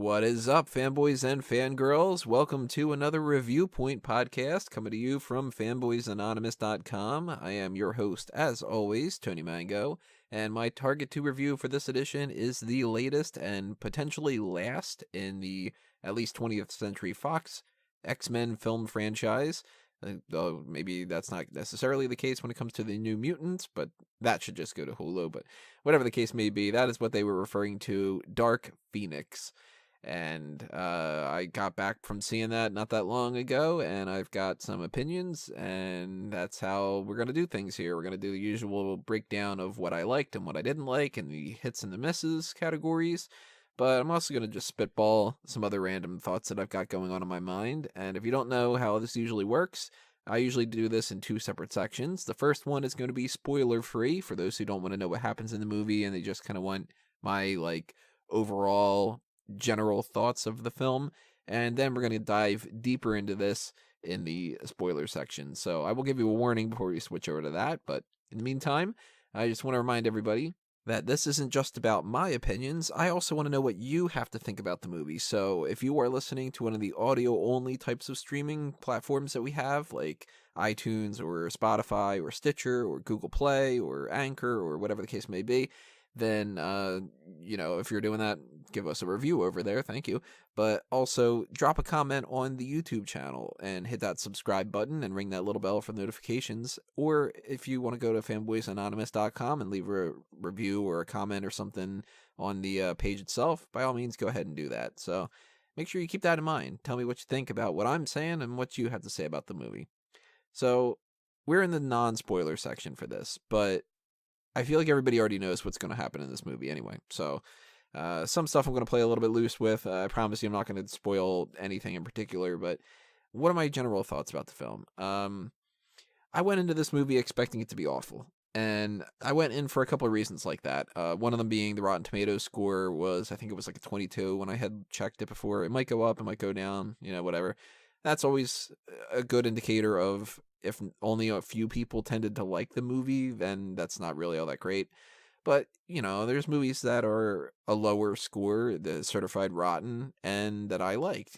What is up, fanboys and fangirls? Welcome to another Review Point podcast coming to you from fanboysanonymous.com. I am your host, as always, Tony Mango, and my target to review for this edition is the latest and potentially last in the at least 20th Century Fox XMen film franchise. Though maybe that's not necessarily the case when it comes to the New Mutants, but that should just go to Hulu. But whatever the case may be, that is what they were referring to, Dark Phoenix. And I got back from seeing that not that long ago, and I've got some opinions, and that's how we're going to do things here. We're going to do the usual breakdown of what I liked and what I didn't like, and the hits and the misses categories. But I'm also going to just spitball some other random thoughts that I've got going on in my mind. And if you don't know how this usually works, I usually do this in two separate sections. The first one is going to be spoiler-free for those who don't want to know what happens in the movie and they just kind of want my, overall general thoughts of the film. And then we're going to dive deeper into this in the spoiler section. So I will give you a warning before we switch over to that. But in the meantime, I just want to remind everybody that this isn't just about my opinions. I also want to know what you have to think about the movie. So if you are listening to one of the audio-only types of streaming platforms that we have, like iTunes or Spotify or Stitcher or Google Play or Anchor or whatever the case may be, then, if you're doing that, give us a review over there. Thank you. But also drop a comment on the YouTube channel and hit that subscribe button and ring that little bell for notifications. Or if you want to go to fanboysanonymous.com and leave a review or a comment or something on the page itself, by all means, go ahead and do that. So make sure you keep that in mind. Tell me what you think about what I'm saying and what you have to say about the movie. So we're in the non-spoiler section for this, but I feel like everybody already knows what's going to happen in this movie anyway. So some stuff I'm going to play a little bit loose with. I promise you I'm not going to spoil anything in particular, but what are my general thoughts about the film? I went into this movie expecting it to be awful, and I went in for a couple of reasons like that. One of them being the Rotten Tomatoes score was, I think it was like a 22 when I had checked it before. It might go up, it might go down, whatever. That's always a good indicator of if only a few people tended to like the movie, then that's not really all that great. But, there's movies that are a lower score, the certified rotten, and that I liked,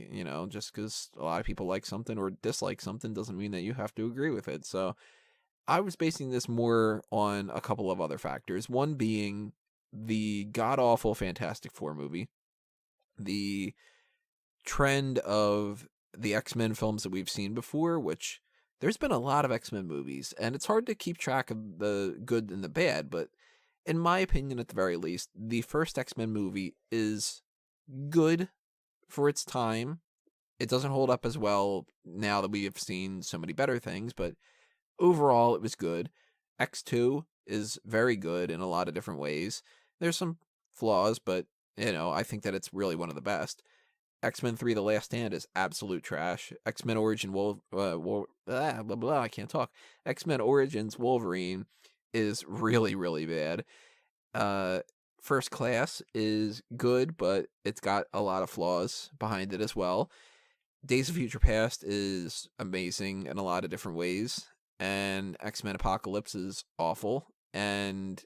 just because a lot of people like something or dislike something doesn't mean that you have to agree with it. So I was basing this more on a couple of other factors. One being the god-awful Fantastic Four movie, the trend of the X-Men films that we've seen before, which there's been a lot of X-Men movies, and it's hard to keep track of the good and the bad, but in my opinion, at the very least, the first X-Men movie is good for its time. It doesn't hold up as well now that we have seen so many better things, but overall, it was good. X2 is very good in a lot of different ways. There's some flaws, but, I think that it's really one of the best. X-Men 3 The Last Stand is absolute trash. X-Men Origin I can't talk. X-Men Origins Wolverine is really, really bad. First Class is good, but it's got a lot of flaws behind it as well. Days of Future Past is amazing in a lot of different ways. And X-Men Apocalypse is awful. And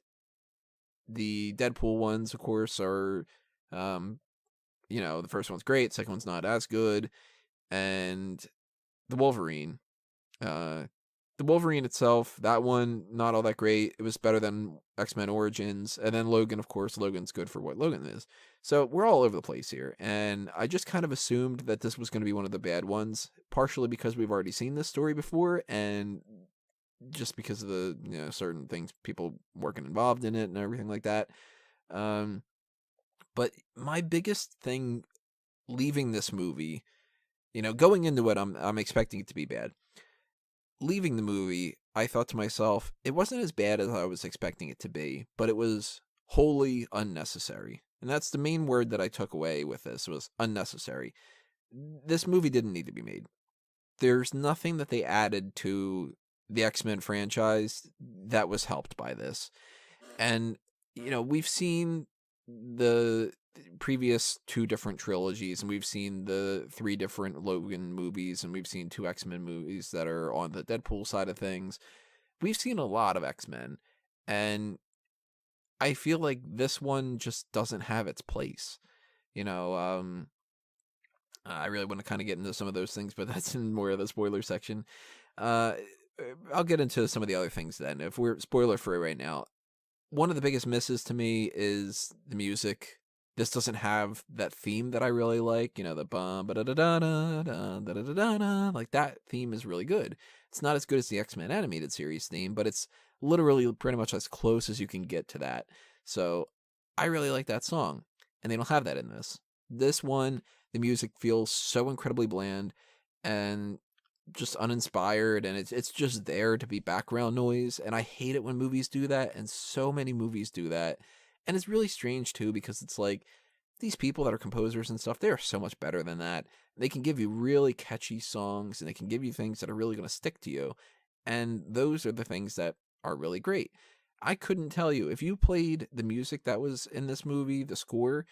the Deadpool ones, of course, are the first one's great, second one's not as good, and the Wolverine itself, that one, not all that great. It was better than X-Men Origins, and then Logan, of course, Logan's good for what Logan is. So we're all over the place here, and I just kind of assumed that this was going to be one of the bad ones, partially because we've already seen this story before, and just because of the, certain things, people working involved in it and everything like that. But my biggest thing leaving this movie, going into it, I'm expecting it to be bad. Leaving the movie, I thought to myself, it wasn't as bad as I was expecting it to be, but it was wholly unnecessary. And that's the main word that I took away with this, was unnecessary. This movie didn't need to be made. There's nothing that they added to the X-Men franchise that was helped by this. And, we've seen the previous two different trilogies, and we've seen the 3 different Logan movies, and we've seen 2 X-Men movies that are on the Deadpool side of things. We've seen a lot of X-Men, and I feel like this one just doesn't have its place. You know, I really want to kind of get into some of those things, but that's in more of the spoiler section. Uh, I'll get into some of the other things then. If we're spoiler free right now, one of the biggest misses to me is the music. This doesn't have that theme that I really like. You know, the bum ba da da da da da da da da da. Like that theme is really good. It's not as good as the X-Men animated series theme, but it's literally pretty much as close as you can get to that. So I really like that song, and they don't have that in this. This one, the music feels so incredibly bland and just uninspired, and it's just there to be background noise, and I hate it when movies do that, and so many movies do that. And it's really strange too, because it's like these people that are composers and stuff, they are so much better than that. They can give you really catchy songs, and they can give you things that are really going to stick to you, and those are the things that are really great. I couldn't tell you if you played the music that was in this movie, the score,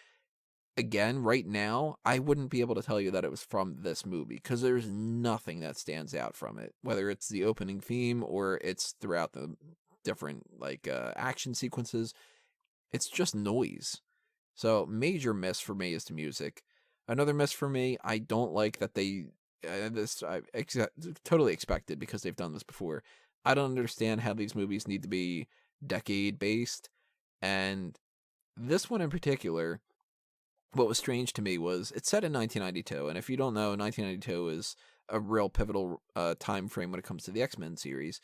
again right now, I wouldn't be able to tell you that it was from this movie, because there's nothing that stands out from it, whether it's the opening theme or it's throughout the different action sequences. It's just noise. So major miss for me is the music. Another miss for me, I don't like that they totally expected, because they've done this before. I don't understand how these movies need to be decade based, and this one in particular, what was strange to me was it's set in 1992, and if you don't know, 1992 is a real pivotal time frame when it comes to the X-Men series,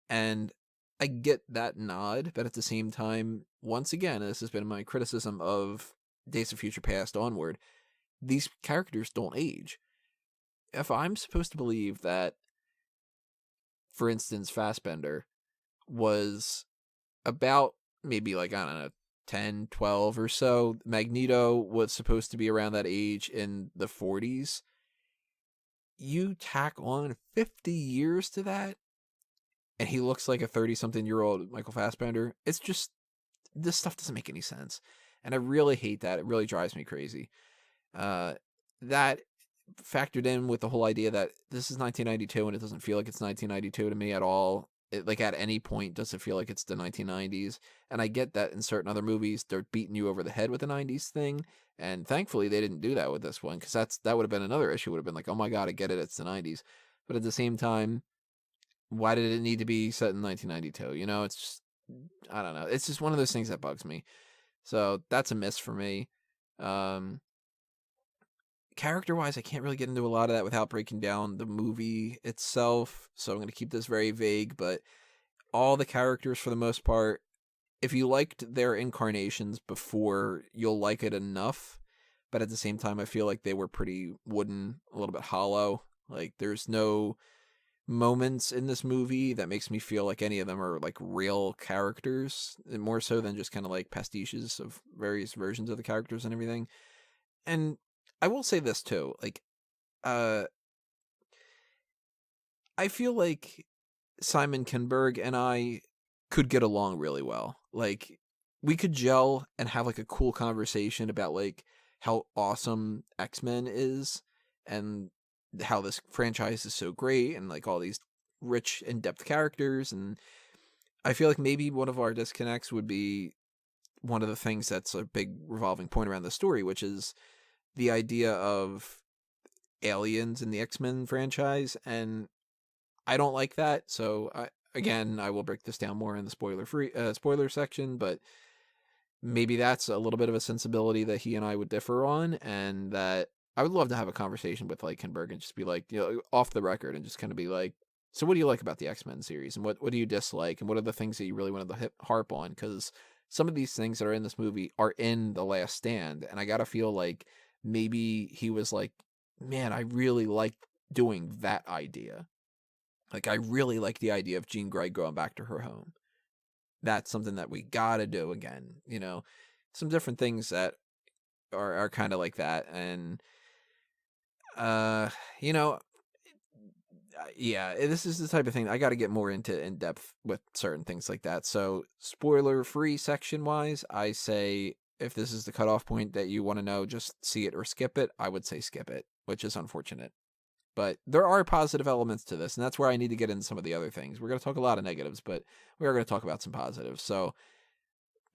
and I get that nod, but at the same time, once again, this has been my criticism of Days of Future Past onward, these characters don't age. If I'm supposed to believe that, for instance, Fassbender was about maybe I don't know, 10, 12 or so. Magneto was supposed to be around that age in the 40s. You tack on 50 years to that, and he looks like a 30-something-year-old Michael Fassbender. It's just, this stuff doesn't make any sense. And I really hate that. It really drives me crazy. That factored in with the whole idea that this is 1992 and it doesn't feel like it's 1992 to me at all. At any point does it feel like it's the 1990s. And I get that in certain other movies they're beating you over the head with the 90s thing, and thankfully they didn't do that with this one, because that would have been another issue. Would have been like, oh my god, I get it, it's the 90s, but at the same time, why did it need to be set in 1992? It's just, I don't know, it's just one of those things that bugs me. So that's a miss for me. Character-wise, I can't really get into a lot of that without breaking down the movie itself, so I'm going to keep this very vague, but all the characters, for the most part, if you liked their incarnations before, you'll like it enough, but at the same time, I feel like they were pretty wooden, a little bit hollow. Like, there's no moments in this movie that makes me feel like any of them are, real characters, more so than just kind of, pastiches of various versions of the characters and everything. And I will say this too, I feel like Simon Kinberg and I could get along really well. We could gel and have a cool conversation about how awesome X-Men is, and how this franchise is so great, and all these rich, in-depth characters. And I feel like maybe one of our disconnects would be one of the things that's a big revolving point around the story, which is the idea of aliens in the X-Men franchise, and I don't like that. So I will break this down more in the spoiler section, but maybe that's a little bit of a sensibility that he and I would differ on, and that I would love to have a conversation with Kinberg and just be off the record, and just kind of be like, so what do you like about the X-Men series, and what do you dislike, and what are the things that you really wanted to harp on? Because some of these things that are in this movie are in The Last Stand, and I gotta feel like maybe he was like, man, I really like doing that idea. I really like the idea of Jean Grey going back to her home. That's something that we gotta do again. Some different things that are kind of like that. And, yeah, this is the type of thing I got to get more into in depth with certain things like that. So spoiler free section wise, I say, if this is the cutoff point that you want to know, just see it or skip it. I would say skip it, which is unfortunate. But there are positive elements to this, and that's where I need to get into some of the other things. We're going to talk a lot of negatives, but we are going to talk about some positives. So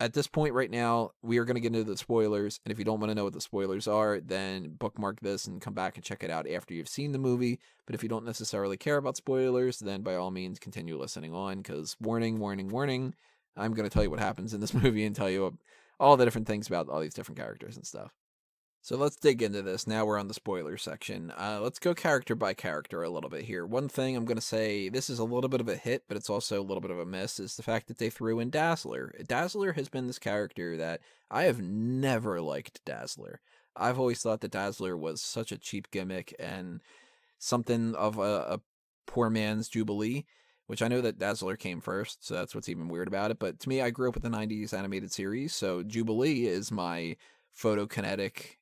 at this point right now, we are going to get into the spoilers. And if you don't want to know what the spoilers are, then bookmark this and come back and check it out after you've seen the movie. But if you don't necessarily care about spoilers, then by all means, continue listening on, because warning, warning, warning, I'm going to tell you what happens in this movie and tell you all the different things about all these different characters and stuff. So let's dig into this. Now we're on the spoiler section. Let's go character by character a little bit here. One thing I'm going to say, this is a little bit of a hit, but it's also a little bit of a miss, is the fact that they threw in Dazzler. Dazzler has been this character that I have never liked Dazzler. I've always thought that Dazzler was such a cheap gimmick and something of a poor man's Jubilee, which I know that Dazzler came first, so that's what's even weird about it. But to me, I grew up with the 90s animated series, so Jubilee is my photokinetic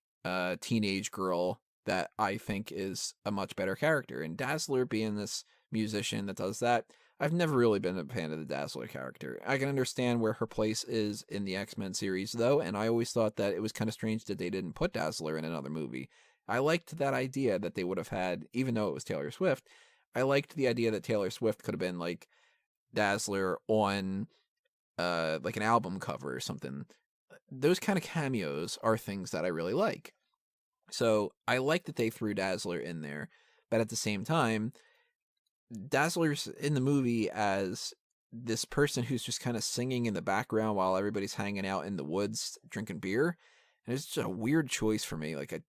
teenage girl that I think is a much better character. And Dazzler being this musician that does that, I've never really been a fan of the Dazzler character. I can understand where her place is in the X-Men series, though, and I always thought that it was kind of strange that they didn't put Dazzler in another movie. I liked that idea that they would have had, even though it was Taylor Swift, I liked the idea that Taylor Swift could have been like Dazzler on like an album cover or something. Those kind of cameos are things that I really like. So I like that they threw Dazzler in there, but at the same time, Dazzler's in the movie as this person who's just kind of singing in the background while everybody's hanging out in the woods drinking beer. And it's just a weird choice for me. Like,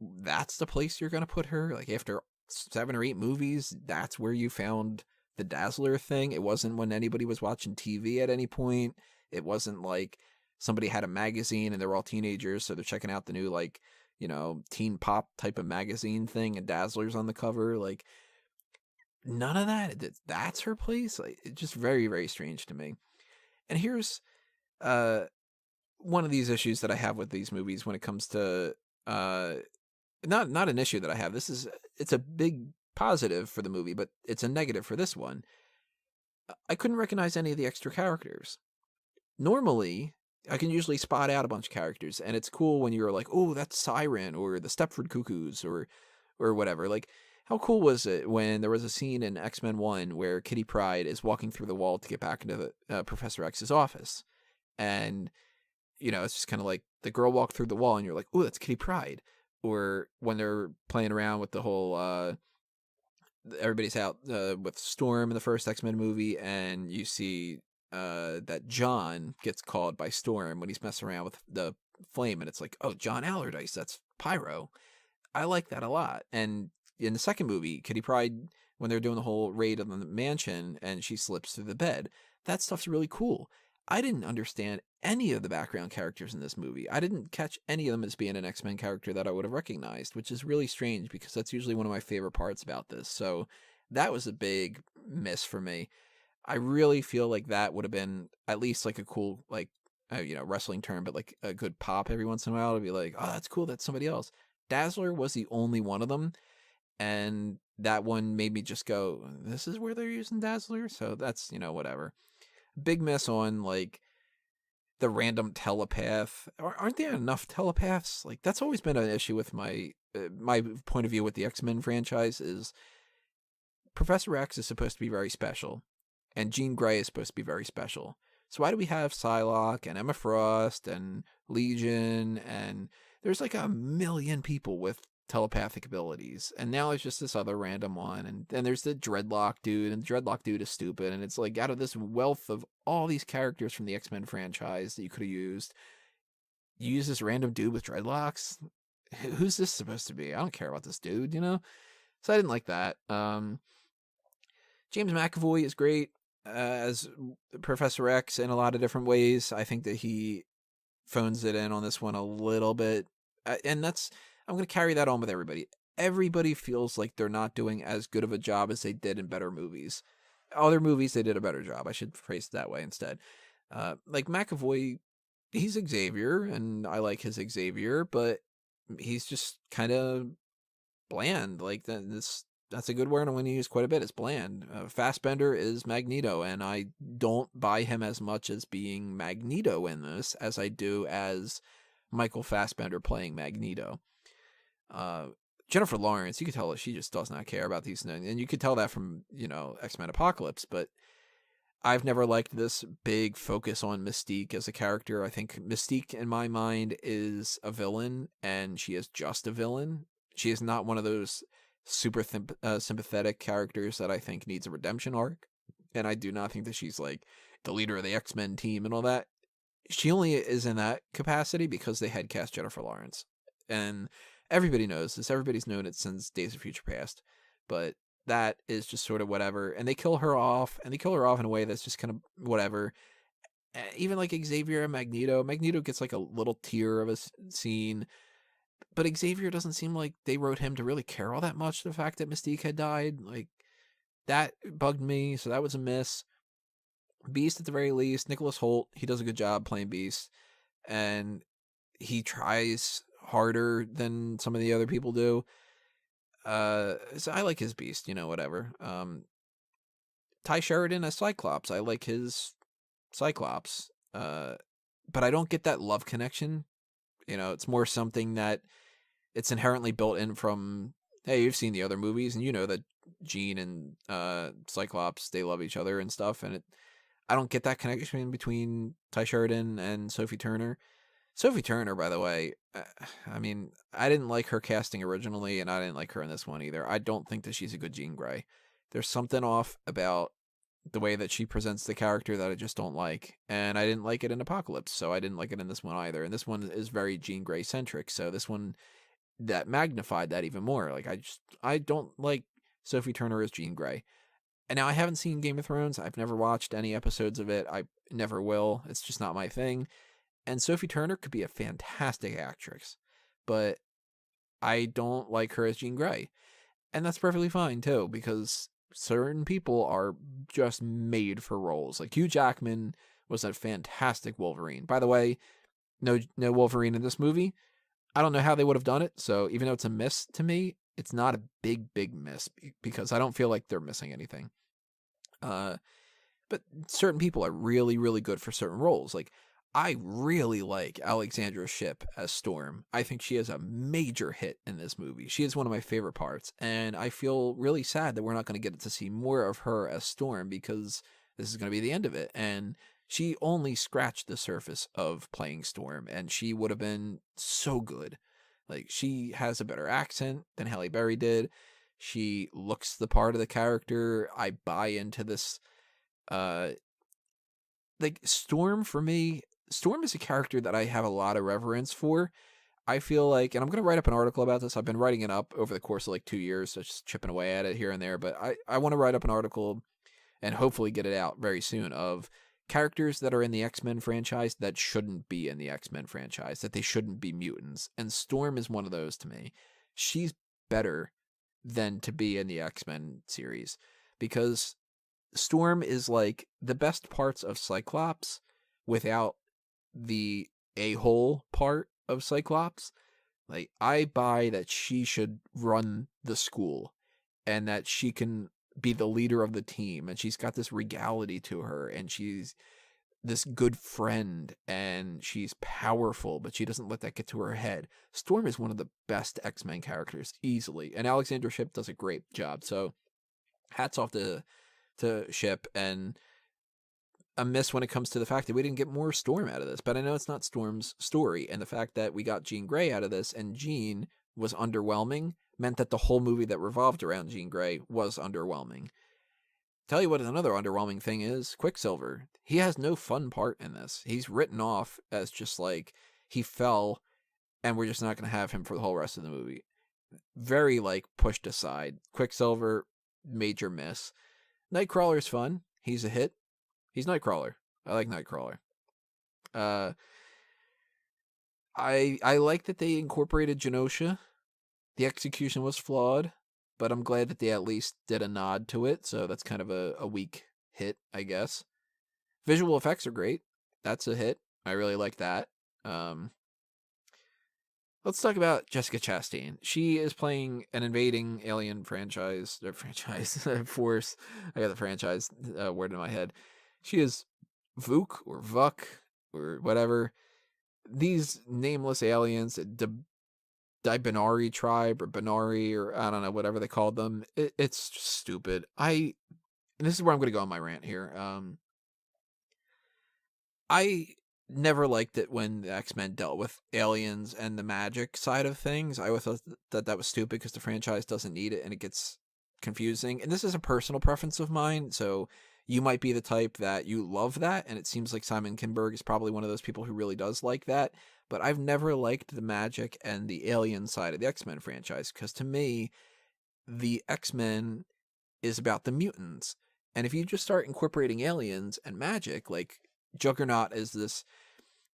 that's the place you're going to put her? Like, after 7 or 8 movies, that's where you found the Dazzler thing? It wasn't when anybody was watching TV at any point. It wasn't like somebody had a magazine and they're all teenagers, so they're checking out the new, like, you know, teen pop type of magazine thing and Dazzler's on the cover. Like, none of that. That's her place? Like, it's just very, very strange to me. And here's one of these issues that I have with these movies when it comes to not an issue that I have. It's a big positive for the movie, but it's a negative for this one. I couldn't recognize any of the extra characters. Normally, I can usually spot out a bunch of characters, and it's cool when you're like, oh, that's Siren, or the Stepford Cuckoos, or whatever. Like, how cool was it when there was a scene in X-Men 1 where Kitty Pryde is walking through the wall to get back into Professor X's office, and, you know, it's just kind of like the girl walked through the wall, and you're like, oh, that's Kitty Pryde. Or when they're playing around with the whole everybody's out with Storm in the first X-Men movie, and you see that John gets called by Storm when he's messing around with the flame, and it's like, oh, John Allardyce, that's Pyro. I like that a lot. And in the second movie, Kitty Pryde, when they're doing the whole raid on the mansion and she slips through the bed, that stuff's really cool. I didn't understand any of the background characters in this movie. I didn't catch any of them as being an X-Men character that I would have recognized, which is really strange because that's usually one of my favorite parts about this. So that was a big miss for me. I really feel like that would have been at least like a cool, like, you know, wrestling term, but like a good pop every once in a while to be like, oh, that's cool, that's somebody else. Dazzler was the only one of them, and that one made me just go, this is where they're using Dazzler? So that's, you know, whatever. Big miss on, like, the random telepath. Aren't there enough telepaths? Like, that's always been an issue with my point of view with the X-Men franchise is Professor X is supposed to be very special, and Jean Grey is supposed to be very special. So why do we have Psylocke and Emma Frost and Legion, and there's like 1,000,000 people with telepathic abilities, and now it's just this other random one, and then there's the Dreadlock dude, and the Dreadlock dude is stupid, and it's like, out of this wealth of all these characters from the X-Men franchise that you could have used, you use this random dude with dreadlocks? Who's this supposed to be? I don't care about this dude, you know? So I didn't like that. James McAvoy is great as Professor X in a lot of different ways. I think that he phones it in on this one a little bit, and I'm going to carry that on with everybody. Everybody feels like they're not doing as good of a job as they did in better movies. Other movies, they did a better job. I should phrase it that way instead. Like McAvoy, he's Xavier, and I like his Xavier, but he's just kind of bland. Like, that's a good word I'm going to use quite a bit. It's bland. Fassbender is Magneto, and I don't buy him as much as being Magneto in this as I do as Michael Fassbender playing Magneto. Jennifer Lawrence, you could tell that she just does not care about these things, and you could tell that from, you know, X-Men Apocalypse, but I've never liked this big focus on Mystique as a character. I think Mystique, in my mind, is a villain, and she is just a villain. She is not one of those super sympathetic characters that I think needs a redemption arc. And I do not think that she's like the leader of the X-Men team and all that. She only is in that capacity because they had cast Jennifer Lawrence. And everybody knows this. Everybody's known it since Days of Future Past. But that is just sort of whatever. And they kill her off, and they kill her off in a way that's just kind of whatever. Even like Xavier and Magneto. Magneto gets like a little tear of a scene. But Xavier doesn't seem like they wrote him to really care all that much, the fact that Mystique had died. Like, that bugged me, so that was a miss. Beast, at the very least, Nicholas Hoult, he does a good job playing Beast. And he tries harder than some of the other people do. So I like his Beast, whatever. Ty Sheridan as Cyclops, I like his Cyclops. But I don't get that love connection. It's more something that it's inherently built in from, hey, you've seen the other movies, and you know that Jean and Cyclops, they love each other and stuff, and I don't get that connection between Ty Sheridan and Sophie Turner. Sophie Turner, by the way, I mean, I didn't like her casting originally, and I didn't like her in this one either. I don't think that she's a good Jean Grey. There's something off about the way that she presents the character that I just don't like. And I didn't like it in Apocalypse, so I didn't like it in this one either. And this one is very Jean Grey centric, so this one that magnified that even more. Like, I don't like Sophie Turner as Jean Grey. And now I haven't seen Game of Thrones. I've never watched any episodes of it. I never will. It's just not my thing. And Sophie Turner could be a fantastic actress, but I don't like her as Jean Grey. And that's perfectly fine, too, because certain people are just made for roles. Like Hugh Jackman was a fantastic Wolverine. By the way, no Wolverine in this movie. I don't know how they would have done it, so even though it's a miss to me, it's not a big miss because I don't feel like they're missing anything. But certain people are really, really good for certain roles. Like, I really like Alexandra Shipp as Storm. I think she is a major hit in this movie. She is one of my favorite parts, and I feel really sad that we're not going to get to see more of her as Storm because this is going to be the end of it. And she only scratched the surface of playing Storm, and she would have been so good. Like, she has a better accent than Halle Berry did. She looks the part of the character. I buy into this. Like, Storm, for me, Storm is a character that I have a lot of reverence for. I feel like, and I'm going to write up an article about this. I've been writing it up over the course of like 2 years, so just chipping away at it here and there. But I want to write up an article and hopefully get it out very soon of characters that are in the X-Men franchise that shouldn't be in the X-Men franchise, that they shouldn't be mutants. And Storm is one of those to me. She's better than to be in the X-Men series because Storm is like the best parts of Cyclops without the a-hole part of Cyclops. Like, I buy that she should run the school and that she can be the leader of the team, and she's got this regality to her, and she's this good friend, and she's powerful, but she doesn't let that get to her head. Storm is one of the best X-Men characters, easily, and Alexandra Shipp does a great job. So hats off to Shipp, and a miss when it comes to the fact that we didn't get more Storm out of this. But I know it's not Storm's story, and the fact that we got Jean Grey out of this and Jean was underwhelming meant that the whole movie that revolved around Jean Grey was underwhelming. Tell you what another underwhelming thing is, Quicksilver. He has no fun part in this. He's written off as just like, he fell, and we're just not going to have him for the whole rest of the movie. Very, like, pushed aside. Quicksilver, major miss. Nightcrawler's fun. He's a hit. He's Nightcrawler. I like Nightcrawler. I like that they incorporated Genosha. The execution was flawed, but I'm glad that they at least did a nod to it, so that's kind of a weak hit, I guess. Visual effects are great. That's a hit. I really like that. Let's talk about Jessica Chastain. She is playing an invading alien force. I got the franchise word in my head. She is Vuk or Vuk or whatever. These nameless aliens, Benari tribe or Benari or I don't know, whatever they called them. It's just stupid. And this is where I'm going to go on my rant here. I never liked it when the X-Men dealt with aliens and the magic side of things. I always thought that was stupid because the franchise doesn't need it and it gets confusing. And this is a personal preference of mine, so you might be the type that you love that, and it seems like Simon Kinberg is probably one of those people who really does like that. But I've never liked the magic and the alien side of the X-Men franchise because to me, the X-Men is about the mutants. And if you just start incorporating aliens and magic, like Juggernaut is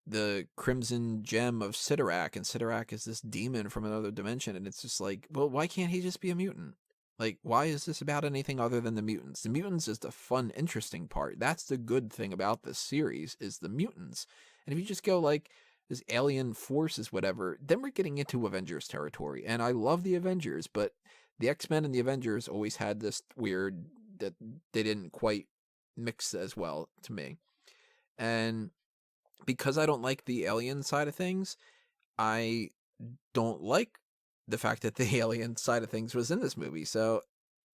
the crimson gem of Sidorak, and Sidorak is this demon from another dimension, and it's just like, well, why can't he just be a mutant? Like, why is this about anything other than the mutants? The mutants is the fun, interesting part. That's the good thing about this series, is the mutants. And if you just go like, this alien force is whatever, then we're getting into Avengers territory. And I love the Avengers, but the X-Men and the Avengers always had this weird, that they didn't quite mix as well to me. And because I don't like the alien side of things, I don't like the fact that the alien side of things was in this movie. So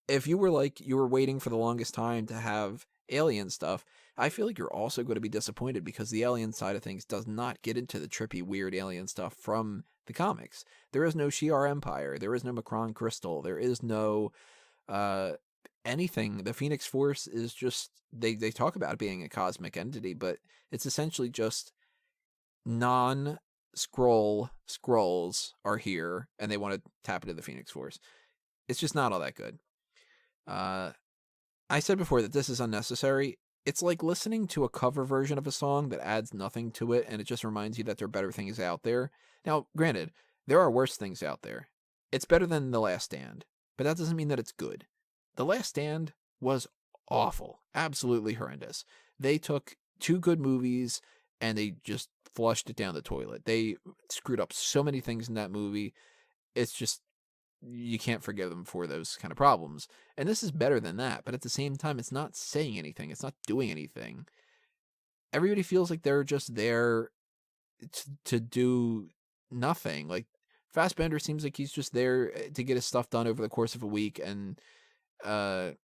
if you were like, you were waiting for the longest time to have alien stuff, I feel like you're also going to be disappointed because the alien side of things does not get into the trippy, weird alien stuff from the comics. There is no Shi'ar Empire. There is no Macron Crystal. There is no anything. The Phoenix Force is just, they talk about it being a cosmic entity, but it's essentially just non-Skrull Skrulls are here and they want to tap into the Phoenix Force. It's just not all that good. I said before that this is unnecessary. It's like listening to a cover version of a song that adds nothing to it, and it just reminds you that there are better things out there. Now, granted, there are worse things out there. It's better than The Last Stand, but that doesn't mean that it's good. The Last Stand was awful. Absolutely horrendous. They took two good movies, and they just flushed it down the toilet. They screwed up so many things in that movie. It's just, you can't forgive them for those kind of problems. And this is better than that, but at the same time, it's not saying anything. It's not doing anything. Everybody feels like they're just there to do nothing. Like, Fassbender seems like he's just there to get his stuff done over the course of a week, and that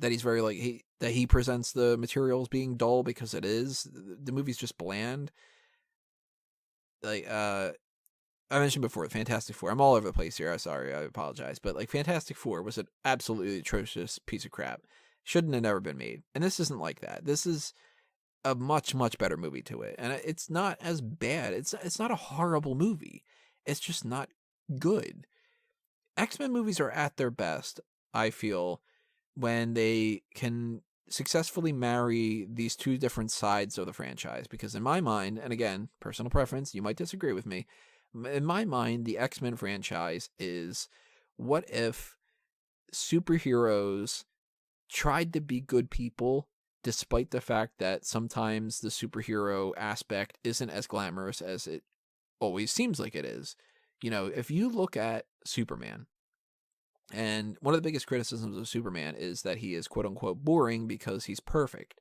he's very like, he presents the materials being dull because it is. The movie's just bland. Like, I mentioned before, the Fantastic Four. I'm all over the place here. I'm sorry. I apologize. But, like, Fantastic Four was an absolutely atrocious piece of crap. Shouldn't have never been made. And this isn't like that. This is a much, much better movie to it. And it's not as bad. It's not a horrible movie. It's just not good. X-Men movies are at their best, I feel, when they can successfully marry these two different sides of the franchise. Because in my mind, and again, personal preference, you might disagree with me, in my mind, the X-Men franchise is, what if superheroes tried to be good people despite the fact that sometimes the superhero aspect isn't as glamorous as it always seems like it is. You know, if you look at Superman, and one of the biggest criticisms of Superman is that he is quote-unquote boring because he's perfect.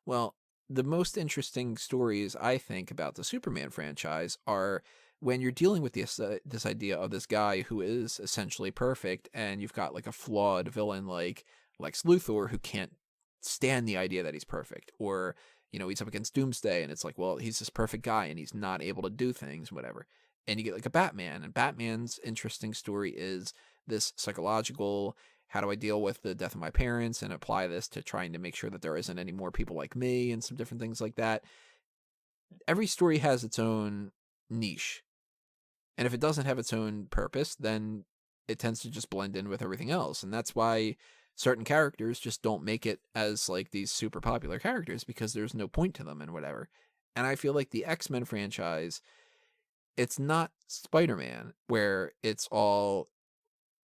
Well, the most interesting stories, I think, about the Superman franchise are when you're dealing with this idea of this guy who is essentially perfect, and you've got like a flawed villain like Lex Luthor who can't stand the idea that he's perfect, or, you know, he's up against Doomsday and it's like, well, he's this perfect guy and he's not able to do things, whatever. And you get like a Batman, and Batman's interesting story is this psychological, how do I deal with the death of my parents and apply this to trying to make sure that there isn't any more people like me, and some different things like that. Every story has its own niche. And if it doesn't have its own purpose, then it tends to just blend in with everything else. And that's why certain characters just don't make it as like these super popular characters, because there's no point to them and whatever. And I feel like the X-Men franchise, it's not Spider-Man, where it's all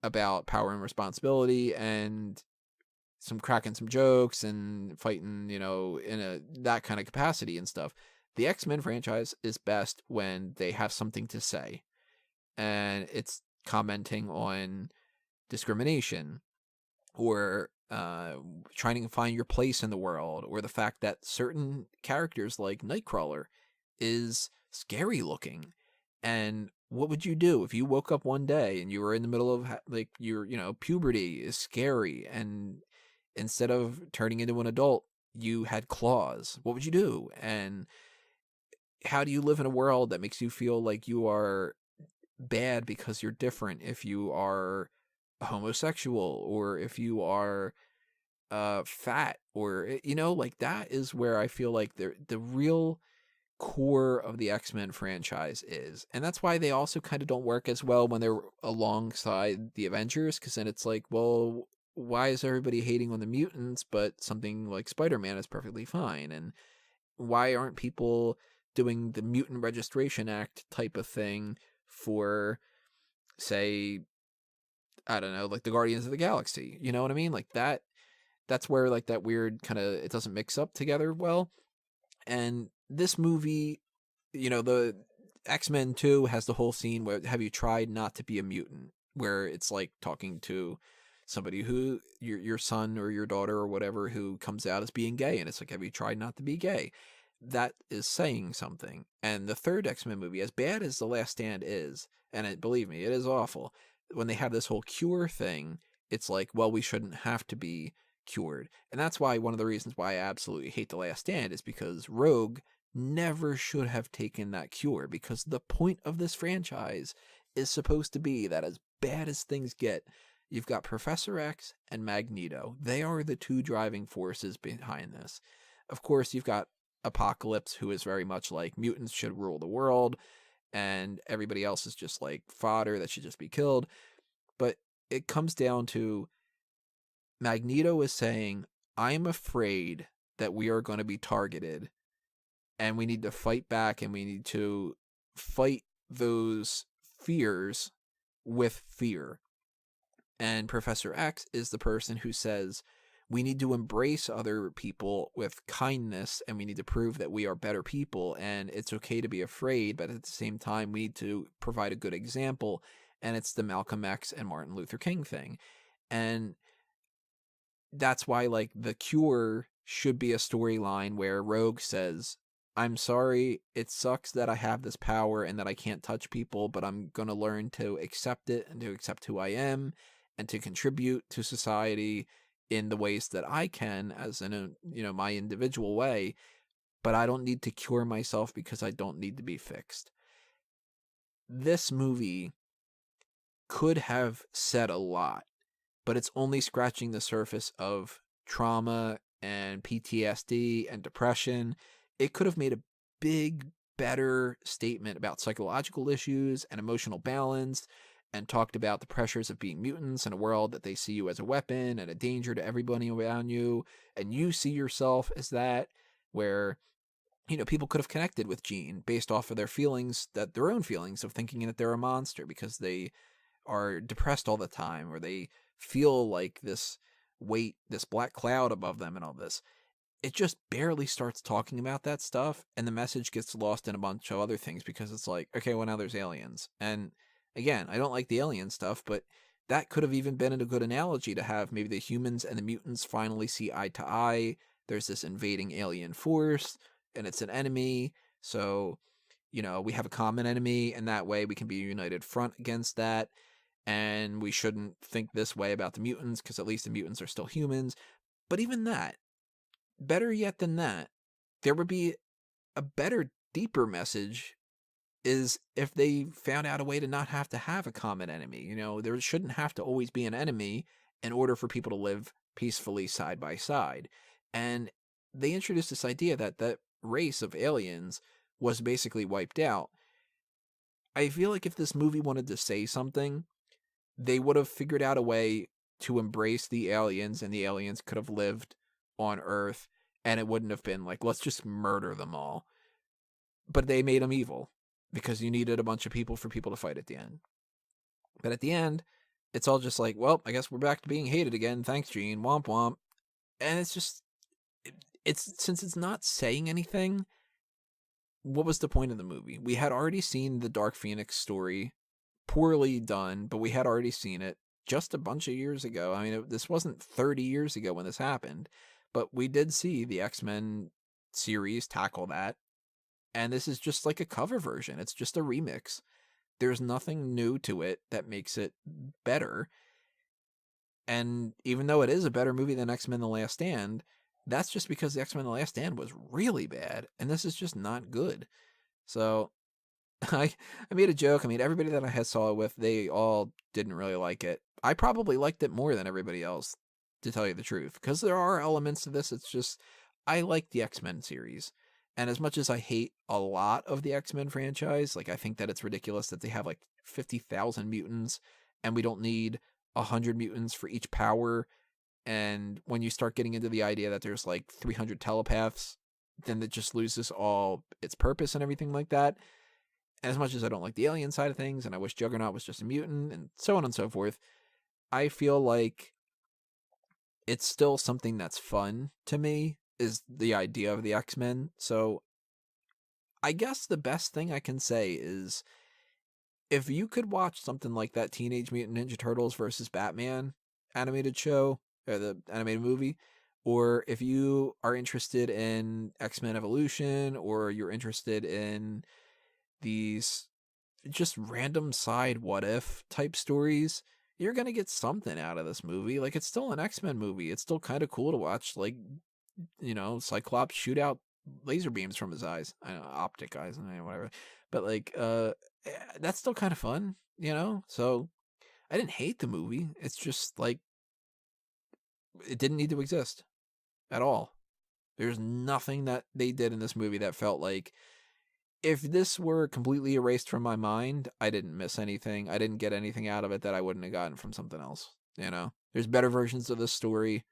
about power and responsibility and some cracking some jokes and fighting, you know, in that kind of capacity and stuff. The X-Men franchise is best when they have something to say, and it's commenting on discrimination, or trying to find your place in the world, or the fact that certain characters like Nightcrawler is scary looking. And what would you do if you woke up one day and you were in the middle of like your, you know, puberty is scary, and instead of turning into an adult, you had claws, what would you do? And how do you live in a world that makes you feel like you are bad because you're different? If you are homosexual, or if you are fat, or like, that is where I feel like the real core of the X-Men franchise is. And that's why they also kind of don't work as well when they're alongside the Avengers, because then it's like, well, why is everybody hating on the mutants, but something like Spider-Man is perfectly fine? And why aren't people doing the Mutant Registration Act type of thing for, say, I don't know, like the Guardians of the Galaxy? You know what I mean? Like that's where, like, that weird kind of, it doesn't mix up together well. And this movie, the X-Men 2 has the whole scene where, have you tried not to be a mutant? Where it's like talking to somebody who, your son or your daughter or whatever, who comes out as being gay. And it's like, have you tried not to be gay? That is saying something. And the third X-Men movie, as bad as The Last Stand is, and believe me, it is awful, when they have this whole cure thing, it's like, well, we shouldn't have to be cured. And that's why one of the reasons why I absolutely hate The Last Stand is because Rogue never should have taken that cure, because the point of this franchise is supposed to be that, as bad as things get, you've got Professor X and Magneto. They are the two driving forces behind this. Of course, you've got Apocalypse, who is very much like, mutants should rule the world, and everybody else is just like fodder that should just be killed. But it comes down to, Magneto is saying, I'm afraid that we are going to be targeted, and we need to fight back, and we need to fight those fears with fear. And Professor X is the person who says, we need to embrace other people with kindness, and we need to prove that we are better people, and it's okay to be afraid, but at the same time, we need to provide a good example. And it's the Malcolm X and Martin Luther King thing. And that's why, like, the cure should be a storyline where Rogue says, I'm sorry, it sucks that I have this power and that I can't touch people, but I'm going to learn to accept it, and to accept who I am, and to contribute to society in the ways that I can, as in my individual way, but I don't need to cure myself because I don't need to be fixed. This movie could have said a lot, but it's only scratching the surface of trauma and PTSD and depression. It could have made a big, better statement about psychological issues and emotional balance, and talked about the pressures of being mutants in a world that they see you as a weapon and a danger to everybody around you, and you see yourself as that, where, people could have connected with Jean based off of their feelings, their own feelings of thinking that they're a monster because they are depressed all the time, or they feel like this weight, this black cloud above them and all this. It just barely starts talking about that stuff, and the message gets lost in a bunch of other things, because it's like, okay, well, now there's aliens. And again, I don't like the alien stuff, but that could have even been a good analogy, to have maybe the humans and the mutants finally see eye to eye. There's this invading alien force, and it's an enemy. So, we have a common enemy, and that way we can be a united front against that. And we shouldn't think this way about the mutants, because at least the mutants are still humans. But even that, better yet than that, there would be a better, deeper message, is if they found out a way to not have to have a common enemy. There shouldn't have to always be an enemy in order for people to live peacefully side by side. And they introduced this idea that that race of aliens was basically wiped out. I feel like if this movie wanted to say something, they would have figured out a way to embrace the aliens, and the aliens could have lived on Earth, and it wouldn't have been like, let's just murder them all. But they made them evil, because you needed a bunch of people for people to fight at the end. But at the end, it's all just like, well, I guess we're back to being hated again. Thanks, Gene. Womp womp. And it's just, since it's not saying anything, what was the point of the movie? We had already seen the Dark Phoenix story, poorly done, but we had already seen it just a bunch of years ago. I mean, this wasn't 30 years ago when this happened, but we did see the X-Men series tackle that. And this is just like a cover version. It's just a remix. There's nothing new to it that makes it better. And even though it is a better movie than X-Men The Last Stand, that's just because the X-Men The Last Stand was really bad, and this is just not good. So I made a joke. I mean, everybody that I saw it with, they all didn't really like it. I probably liked it more than everybody else, to tell you the truth, because there are elements to this. It's just, I like the X-Men series. And as much as I hate a lot of the X-Men franchise, like, I think that it's ridiculous that they have like 50,000 mutants and we don't need 100 mutants for each power. And when you start getting into the idea that there's like 300 telepaths, then it just loses all its purpose and everything like that. And as much as I don't like the alien side of things, and I wish Juggernaut was just a mutant, and so on and so forth, I feel like it's still something that's fun to me, is the idea of the X-Men. So I guess the best thing I can say is, if you could watch something like that Teenage Mutant Ninja Turtles versus Batman animated show, or the animated movie, or if you are interested in X-Men Evolution, or you're interested in these just random side what if type stories, you're going to get something out of this movie. Like, it's still an X-Men movie. It's still kind of cool to watch, like, Cyclops shoot out laser beams from his eyes. I know, optic eyes, whatever. But, like, that's still kind of fun, So I didn't hate the movie. It's just, like, it didn't need to exist at all. There's nothing that they did in this movie that felt like, if this were completely erased from my mind, I didn't miss anything. I didn't get anything out of it that I wouldn't have gotten from something else. There's better versions of this story,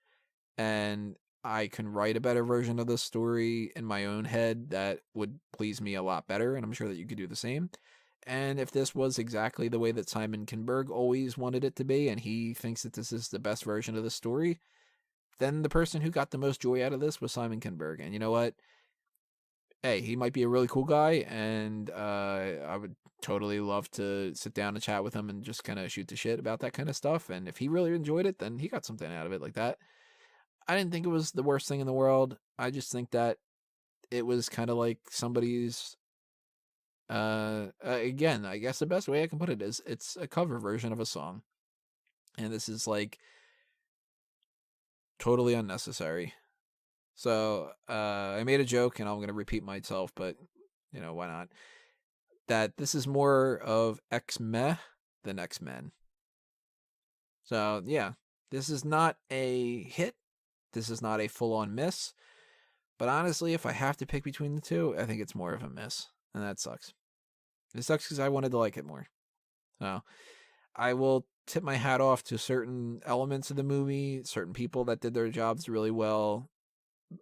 and I can write a better version of this story in my own head that would please me a lot better, and I'm sure that you could do the same. And if this was exactly the way that Simon Kinberg always wanted it to be, and he thinks that this is the best version of the story, then the person who got the most joy out of this was Simon Kinberg. And you know what? Hey, he might be a really cool guy, and I would totally love to sit down and chat with him and just kind of shoot the shit about that kind of stuff. And if he really enjoyed it, then he got something out of it like that. I didn't think it was the worst thing in the world. I just think that it was kind of like somebody's, again, I guess the best way I can put it is, it's a cover version of a song. And this is, like, totally unnecessary. So I made a joke, and I'm going to repeat myself, but, why not? That this is more of XMeh than X-Men. So, yeah, this is not a hit. This is not a full-on miss. But honestly, if I have to pick between the two, I think it's more of a miss. And that sucks. It sucks because I wanted to like it more. So I will tip my hat off to certain elements of the movie, certain people that did their jobs really well.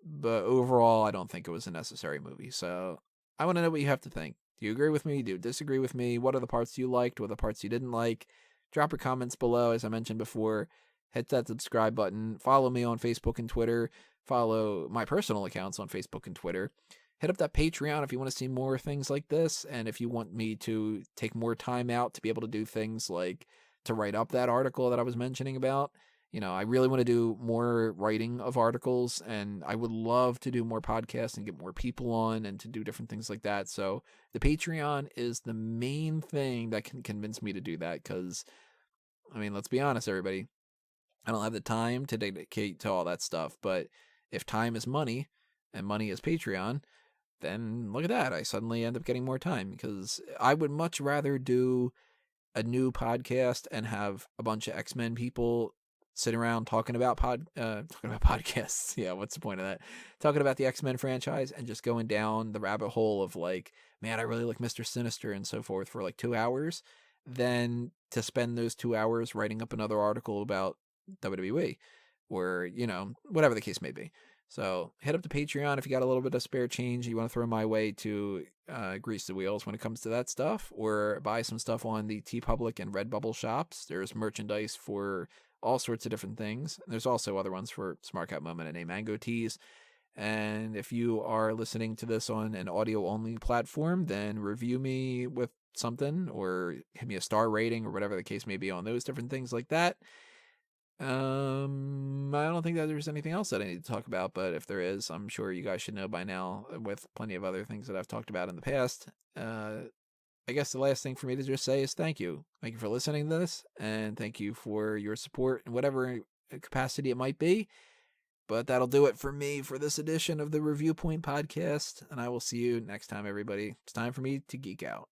But overall, I don't think it was a necessary movie. So I want to know what you have to think. Do you agree with me? Do you disagree with me? What are the parts you liked? What are the parts you didn't like? Drop your comments below, as I mentioned before. Hit that subscribe button. Follow me on Facebook and Twitter. Follow my personal accounts on Facebook and Twitter. Hit up that Patreon if you want to see more things like this, and if you want me to take more time out to be able to do things like to write up that article that I was mentioning about. I really want to do more writing of articles, and I would love to do more podcasts and get more people on and to do different things like that. So the Patreon is the main thing that can convince me to do that, because, let's be honest, everybody. I don't have the time to dedicate to all that stuff, but if time is money and money is Patreon, then look at that. I suddenly end up getting more time, because I would much rather do a new podcast and have a bunch of X-Men people sitting around talking about podcasts. Yeah, what's the point of that? Talking about the X-Men franchise and just going down the rabbit hole of, like, man, I really like Mr. Sinister and so forth for like 2 hours, than to spend those 2 hours writing up another article about WWE, or, whatever the case may be. So hit up the Patreon if you got a little bit of spare change you want to throw my way to grease the wheels when it comes to that stuff, or buy some stuff on the TeePublic and Redbubble shops. There's merchandise for all sorts of different things. There's also other ones for Smart Cat Moment and a Mango Tees. And if you are listening to this on an audio-only platform, then review me with something, or hit me a star rating, or whatever the case may be on those different things like that. I don't think that there's anything else that I need to talk about, but if there is, I'm sure you guys should know by now, with plenty of other things that I've talked about in the past. I guess the last thing for me to just say is thank you. Thank you for listening to this, and thank you for your support in whatever capacity it might be. But that'll do it for me for this edition of the Review Point podcast, and I will see you next time, everybody. It's time for me to geek out.